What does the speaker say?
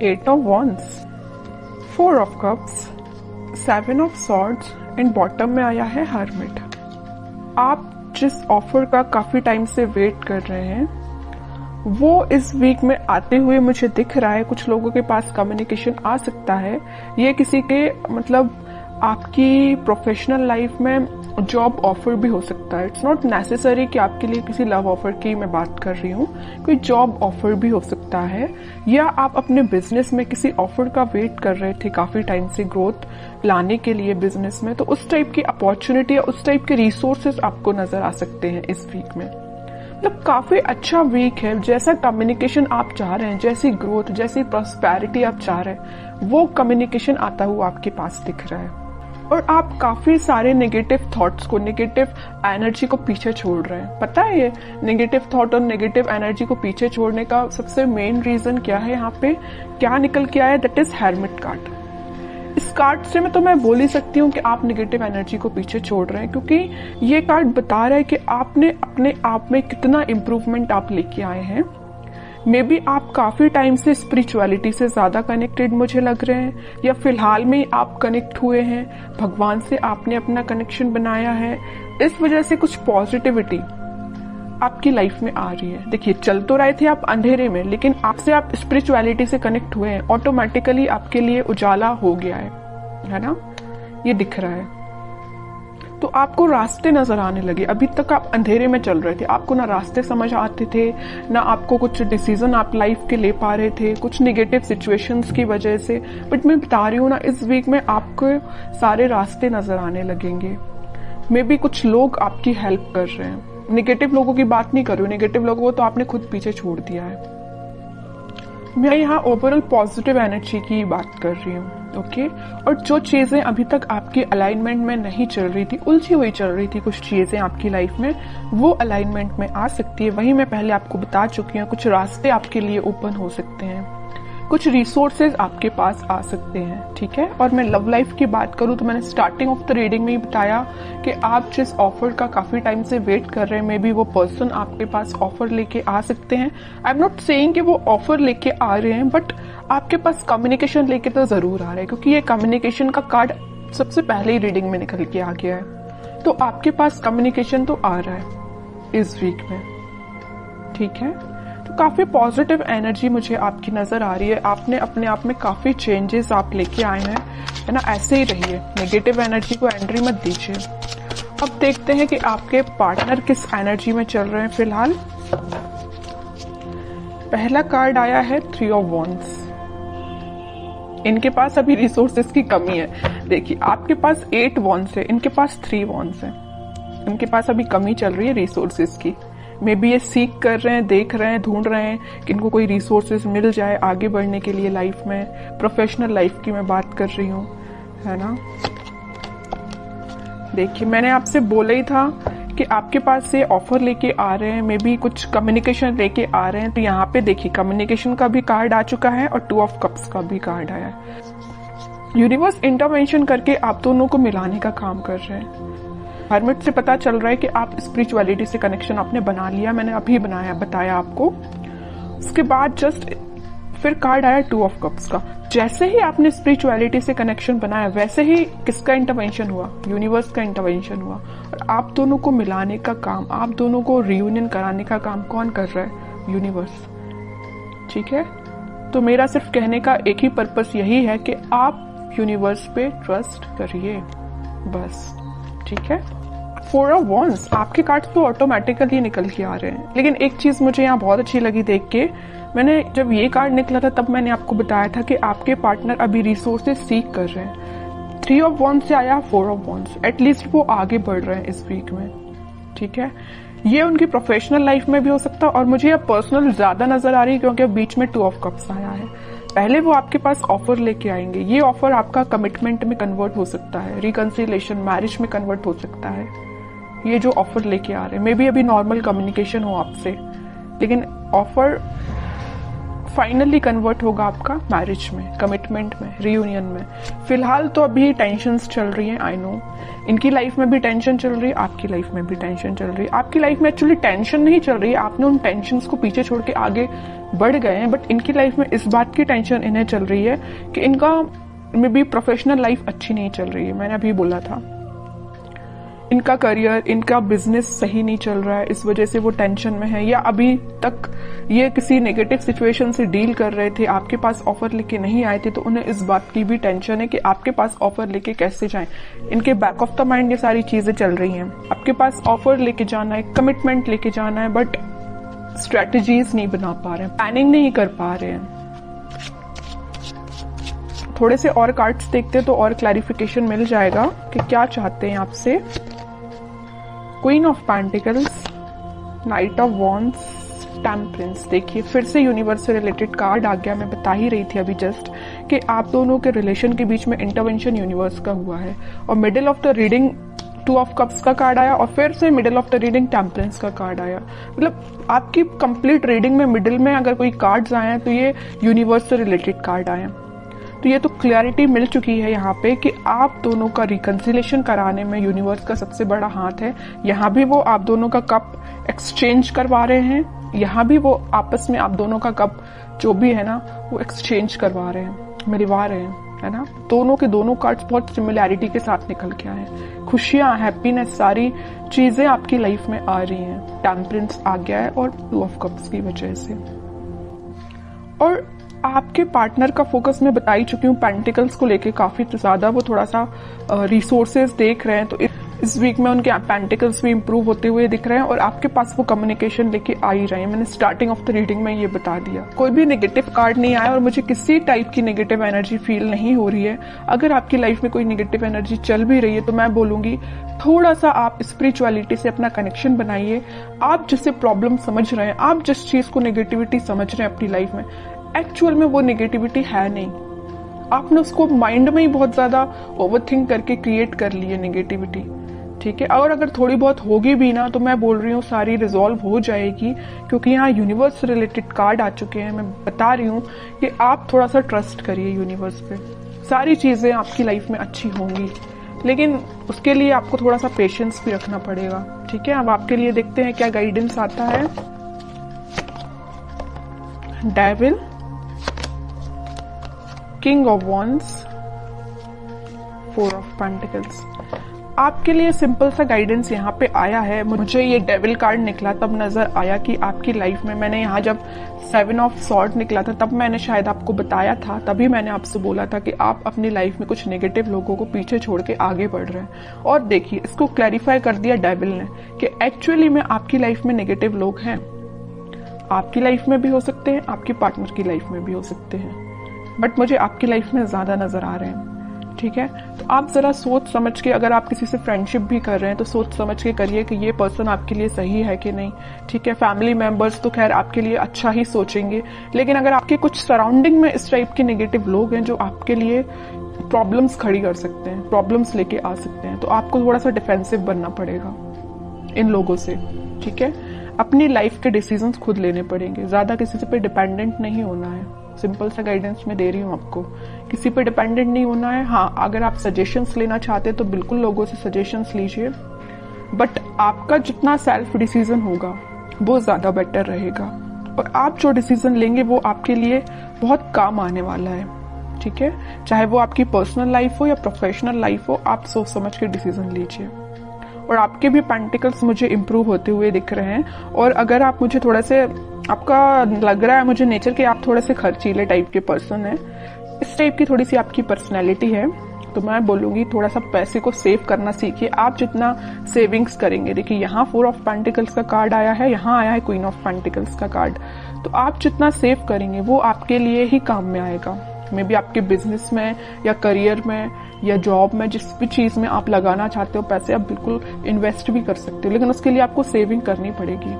8 of Wands, 4 of Cups, 7 of Swords and bottom में आया है Hermit। आप जिस ऑफर का काफी टाइम से वेट कर रहे हैं वो इस वीक में आते हुए मुझे दिख रहा है। कुछ लोगों के पास कम्युनिकेशन आ सकता है। ये किसी के मतलब आपकी प्रोफेशनल लाइफ में जॉब ऑफर भी हो सकता है। इट्स नॉट नेसेसरी कि आपके लिए किसी लव ऑफर की मैं बात कर रही हूँ, कोई जॉब ऑफर भी हो सकता है, या आप अपने बिजनेस में किसी ऑफर का वेट कर रहे थे काफी टाइम से ग्रोथ लाने के लिए बिजनेस में, तो उस टाइप की अपॉर्चुनिटी या उस टाइप के रिसोर्सेज आपको नजर आ सकते हैं इस वीक में। मतलब काफी अच्छा वीक है। जैसा कम्युनिकेशन आप चाह रहे हैं, जैसी ग्रोथ, जैसी प्रॉस्पेरिटी आप चाह रहे हैं, वो कम्युनिकेशन आता हुआ आपके पास दिख रहा है। और आप काफी सारे नेगेटिव थॉट्स को, नेगेटिव एनर्जी को पीछे छोड़ रहे हैं। पता है ये नेगेटिव थॉट और नेगेटिव एनर्जी को पीछे छोड़ने का सबसे मेन रीजन क्या है? यहाँ पे क्या निकल के आया? That is hermit card. इस कार्ड से मैं बोल ही सकती हूँ कि आप नेगेटिव एनर्जी को पीछे छोड़ रहे हैं, क्योंकि ये कार्ड बता रहा है कि आपने अपने आप में कितना इम्प्रूवमेंट आप लेके आए हैं। मे बी आप काफी टाइम से स्पिरिचुअलिटी से ज्यादा कनेक्टेड मुझे लग रहे हैं, या फिलहाल में आप कनेक्ट हुए हैं, भगवान से आपने अपना कनेक्शन बनाया है। इस वजह से कुछ पॉजिटिविटी आपकी लाइफ में आ रही है। देखिए, चल तो रहे थे आप अंधेरे में, लेकिन आपसे आप स्पिरिचुअलिटी से कनेक्ट हुए हैं, ऑटोमेटिकली आपके लिए उजाला हो गया है ना? ये दिख रहा है। तो आपको रास्ते नजर आने लगे। अभी तक आप अंधेरे में चल रहे थे, आपको ना रास्ते समझ आते थे, ना आपको कुछ डिसीजन आप लाइफ के ले पा रहे थे, कुछ नेगेटिव सिचुएशंस की वजह से। बट मैं बता रही हूँ ना, इस वीक में आपको सारे रास्ते नजर आने लगेंगे। मे बी कुछ लोग आपकी हेल्प कर रहे हैं। नेगेटिव लोगों की बात नहीं कर रही हूँ, नेगेटिव लोगों को तो आपने खुद पीछे छोड़ दिया है। मैं यहाँ ओवरऑल पॉजिटिव एनर्जी की बात कर रही हूँ, ओके? और जो चीजें अभी तक आपकी अलाइनमेंट में नहीं चल रही थी, उलझी हुई चल रही थी कुछ चीजें आपकी लाइफ में, वो अलाइनमेंट में आ सकती है। वही मैं पहले आपको बता चुकी हूँ। कुछ रास्ते आपके लिए ओपन हो सकते हैं, कुछ रिसोर्सेज आपके पास आ सकते हैं, ठीक है? और मैं लव लाइफ की बात करूं तो मैंने स्टार्टिंग ऑफ द रीडिंग में ही बताया कि आप जिस ऑफर का काफी टाइम से वेट कर रहे हैं, मे बी वो पर्सन आपके पास ऑफर लेके आ सकते हैं। आई एम नॉट सेइंग कि वो ऑफर लेके आ रहे हैं, बट आपके पास कम्युनिकेशन लेके तो जरूर आ रहे हैं, क्योंकि ये कम्युनिकेशन का कार्ड सबसे पहले ही रीडिंग में निकल के आ गया है। तो आपके पास कम्युनिकेशन तो आ रहा है इस वीक में, ठीक है? तो काफी पॉजिटिव एनर्जी मुझे आपकी नजर आ रही है। आपने अपने आप में काफी चेंजेस आप लेके आए हैं, है ना? ऐसे ही रहिए, नेगेटिव एनर्जी को एंट्री मत दीजिए। अब देखते हैं कि आपके पार्टनर किस एनर्जी में चल रहे हैं फिलहाल। पहला कार्ड आया है 3 ऑफ वॉन्ड्स। इनके पास अभी रिसोर्सेज की कमी है। देखिए, आपके पास 8 वॉन्ड्स है, इनके पास 3 वॉन्ड्स है। इनके पास अभी कमी चल रही है रिसोर्सेज की। मे बी ये सीख कर रहे हैं, देख रहे हैं, ढूंढ रहे हैं कि इनको कोई रिसोर्सेज मिल जाए आगे बढ़ने के लिए लाइफ में। प्रोफेशनल लाइफ की मैं बात कर रही हूँ, है ना? देखिए, मैंने आपसे बोला ही था कि आपके पास से ऑफर लेके आ रहे हैं, मे बी कुछ कम्युनिकेशन लेके आ रहे हैं। तो यहाँ पे देखिए, कम्युनिकेशन का भी कार्ड आ चुका है और 2 ऑफ कप्स का भी कार्ड आया है। यूनिवर्स इंटरवेंशन करके आप दोनों को मिलाने का काम कर रहे हैं। हर्मिट से पता चल रहा है कि आप स्पिरिचुअलिटी से कनेक्शन आपने बना लिया। मैंने अभी बताया आपको। उसके बाद जस्ट फिर कार्ड आया 2 ऑफ कप्स का। जैसे ही आपने स्पिरिचुअलिटी से कनेक्शन बनाया, वैसे ही किसका इंटरवेंशन हुआ? यूनिवर्स का इंटरवेंशन हुआ। और आप दोनों को मिलाने का काम, आप दोनों को रियूनियन कराने का काम कौन कर रहा है? यूनिवर्स, ठीक है? तो मेरा सिर्फ कहने का एक ही पर्पस यही है कि आप यूनिवर्स पे ट्रस्ट करिए, बस, ठीक है? 4 ऑफ वॉन्ड्स, आपके कार्ड्स तो ऑटोमेटिकली निकल के आ रहे हैं। लेकिन एक चीज मुझे यहाँ बहुत अच्छी लगी देख के। मैंने जब ये कार्ड निकला था तब मैंने आपको बताया था कि आपके पार्टनर अभी रिसोर्सेज सीख कर रहे हैं। 3 ऑफ वॉन्ड्स से आया 4 ऑफ वॉन्ड्स। एटलीस्ट वो आगे बढ़ रहे हैं इस वीक में, ठीक है? ये उनकी प्रोफेशनल लाइफ में भी हो सकता है, और मुझे अब पर्सनल ज्यादा नजर आ रही है क्योंकि बीच में 2 ऑफ कप्स आया है। पहले वो आपके पास ऑफर लेके आएंगे। ये ऑफर आपका कमिटमेंट में कन्वर्ट हो सकता है, रिकंसिलिएशन, मैरिज में कन्वर्ट हो सकता है। ये जो ऑफर लेके आ रहे हैं, मे बी अभी नॉर्मल कम्युनिकेशन हो आपसे, लेकिन ऑफर फाइनली कन्वर्ट होगा आपका मैरिज में, कमिटमेंट में, रियूनियन में। फिलहाल तो अभी टेंशन्स चल रही हैं, आई नो। इनकी लाइफ में भी टेंशन चल रही है, आपकी लाइफ में भी टेंशन चल रही है। आपकी लाइफ में एक्चुअली टेंशन नहीं चल रही है, आपने उन टेंशन्स को पीछे छोड़ के आगे बढ़ गए हैं, बट इनकी लाइफ में इस बात की टेंशन इन्हें चल रही है कि इनका में भी प्रोफेशनल लाइफ अच्छी नहीं चल रही है। मैंने अभी बोला था, इनका करियर, इनका बिजनेस सही नहीं चल रहा है, इस वजह से वो टेंशन में है, या अभी तक ये किसी नेगेटिव सिचुएशन से डील कर रहे थे, आपके पास ऑफर लेके नहीं आए थे, तो उन्हें इस बात की भी टेंशन है कि आपके पास ऑफर लेके कैसे जाएं। इनके बैक ऑफ द माइंड ये सारी चीजें चल रही हैं। आपके पास ऑफर लेके जाना है, कमिटमेंट लेके जाना है, बट स्ट्रेटजीज नहीं बना पा रहे हैं, प्लानिंग नहीं कर पा रहे हैं। थोड़े से और कार्ड्स देखते तो और क्लैरिफिकेशन मिल जाएगा कि क्या चाहते हैं आपसे। Queen of pentacles, night of wands, temperance. देखिए फिर से यूनिवर्स से रिलेटेड कार्ड आ गया। मैं बता ही रही थी अभी जस्ट कि आप दोनों के रिलेशन के बीच में इंटरवेंशन यूनिवर्स का हुआ है। और middle of the reading 2 of cups का कार्ड आया और फिर से middle of the reading temperance का कार्ड आया। मतलब आपकी कंप्लीट रीडिंग में मिडिल में अगर कोई कार्ड्स आए हैं तो ये यूनिवर्स से रिलेटेड कार्ड आए हैं। तो ये तो क्लैरिटी मिल चुकी है यहाँ पे कि आप दोनों का रिकंसिलेशन कराने में यूनिवर्स का सबसे बड़ा हाथ है। यहाँ भी वो आप दोनों का कप एक्सचेंज करवा रहे हैं, यहाँ भी वो आपस में आप दोनों का कप जो भी है ना वो एक्सचेंज करवा रहे हैं, मिलवा रहे हैं, है ना। दोनों के दोनों कार्ड्स बहुत सिमिलैरिटी के साथ निकल के आए हैं। खुशियां, हैप्पीनेस, सारी चीजें आपकी लाइफ में आ रही हैं। टेम्परेंस आ गया है और 2 ऑफ कप्स की वजह से। और आपके पार्टनर का फोकस मैं बता ही चुकी हूँ, पेंटिकल्स को लेके काफी ज्यादा वो थोड़ा सा रिसोर्सेज देख रहे हैं। तो इस वीक में उनके पेंटिकल्स भी इंप्रूव होते हुए दिख रहे हैं और आपके पास वो कम्युनिकेशन लेके आ ही रहे हैं। मैंने स्टार्टिंग ऑफ द रीडिंग में ये बता दिया। कोई भी नेगेटिव कार्ड नहीं आया और मुझे किसी टाइप की नेगेटिव एनर्जी फील नहीं हो रही है। अगर आपकी लाइफ में कोई नेगेटिव एनर्जी चल भी रही है तो मैं बोलूंगी थोड़ा सा आप स्पिरिचुअलिटी से अपना कनेक्शन बनाइए। आप जिससे प्रॉब्लम समझ रहे हैं, आप जिस चीज को नेगेटिविटी समझ रहे हैं अपनी लाइफ में, एक्चुअल में वो नेगेटिविटी है नहीं। आपने उसको माइंड में ही बहुत ज्यादा ओवरथिंक करके क्रिएट कर ली है नेगेटिविटी, ठीक है। और अगर थोड़ी बहुत होगी भी ना तो मैं बोल रही हूँ सारी रिजॉल्व हो जाएगी, क्योंकि यहाँ यूनिवर्स से रिलेटेड कार्ड आ चुके हैं। मैं बता रही हूँ कि आप थोड़ा सा ट्रस्ट करिए यूनिवर्स पे, सारी चीजें आपकी लाइफ में अच्छी होंगी। लेकिन उसके लिए आपको थोड़ा सा पेशेंस भी रखना पड़ेगा, ठीक है। अब आपके लिए देखते हैं क्या गाइडेंस आता है। Devil, king of wands, 4 of pentacles. आपके लिए सिंपल सा गाइडेंस यहाँ पे आया है। मुझे ये डेविल कार्ड निकला तब नजर आया कि आपकी लाइफ में, मैंने यहाँ जब 7 ऑफ सॉर्ड निकला था तब मैंने शायद आपको बताया था, तभी मैंने आपसे बोला था कि आप अपनी लाइफ में कुछ नेगेटिव लोगों को पीछे छोड़ के आगे बढ़ रहे हैं। और देखिए इसको क्लैरिफाई कर दिया डेविल ने कि एक्चुअली में आपकी लाइफ में नेगेटिव लोग हैं। आपकी लाइफ में भी हो सकते हैं, आपके पार्टनर की लाइफ में भी हो सकते हैं, बट मुझे आपकी लाइफ में ज्यादा नजर आ रहे हैं, ठीक है। तो आप जरा सोच समझ के, अगर आप किसी से फ्रेंडशिप भी कर रहे हैं तो सोच समझ के करिए कि ये पर्सन आपके लिए सही है कि नहीं, ठीक है। फैमिली मेंबर्स तो खैर आपके लिए अच्छा ही सोचेंगे, लेकिन अगर आपके कुछ सराउंडिंग में इस टाइप के नेगेटिव लोग हैं जो आपके लिए प्रॉब्लम्स खड़ी कर सकते हैं, प्रॉब्लम्स लेके आ सकते हैं, तो आपको थोड़ा सा डिफेंसिव बनना पड़ेगा इन लोगों से, ठीक है। अपनी लाइफ के डिसीजंस खुद लेने पड़ेंगे, ज्यादा किसी पे डिपेंडेंट नहीं होना है। सिंपल सा गाइडेंस मैं दे रही हूँ आपको, किसी पे डिपेंडेंट नहीं होना है। हाँ, अगर आप सजेशंस लेना चाहते हैं तो बिल्कुल लोगों से सजेशंस लीजिए, बट आपका जितना सेल्फ डिसीजन होगा वो ज्यादा बेटर रहेगा। और आप जो डिसीजन लेंगे वो आपके लिए बहुत काम आने वाला है, ठीक है। चाहे वो आपकी पर्सनल लाइफ हो या प्रोफेशनल लाइफ हो, आप सोच समझ के डिसीजन लीजिए। और आपके भी पेंटिकल्स मुझे इम्प्रूव होते हुए दिख रहे हैं। और अगर आप मुझे थोड़ा से, आपका लग रहा है मुझे नेचर के आप थोड़े से खर्चीले टाइप के पर्सन हैं, इस टाइप की थोड़ी सी आपकी पर्सनैलिटी है, तो मैं बोलूंगी थोड़ा सा पैसे को सेव करना सीखिए। आप जितना सेविंग्स करेंगे, देखिए यहाँ 4 ऑफ पेंटिकल्स का कार्ड आया है, यहाँ आया है क्वीन ऑफ पेंटिकल्स का कार्ड, तो आप जितना सेव करेंगे वो आपके लिए ही काम में आएगा। मे बी आपके बिजनेस में या करियर में या जॉब में, जिस भी चीज में आप लगाना चाहते हो पैसे, आप बिल्कुल इन्वेस्ट भी कर सकते हो, लेकिन उसके लिए आपको सेविंग करनी पड़ेगी।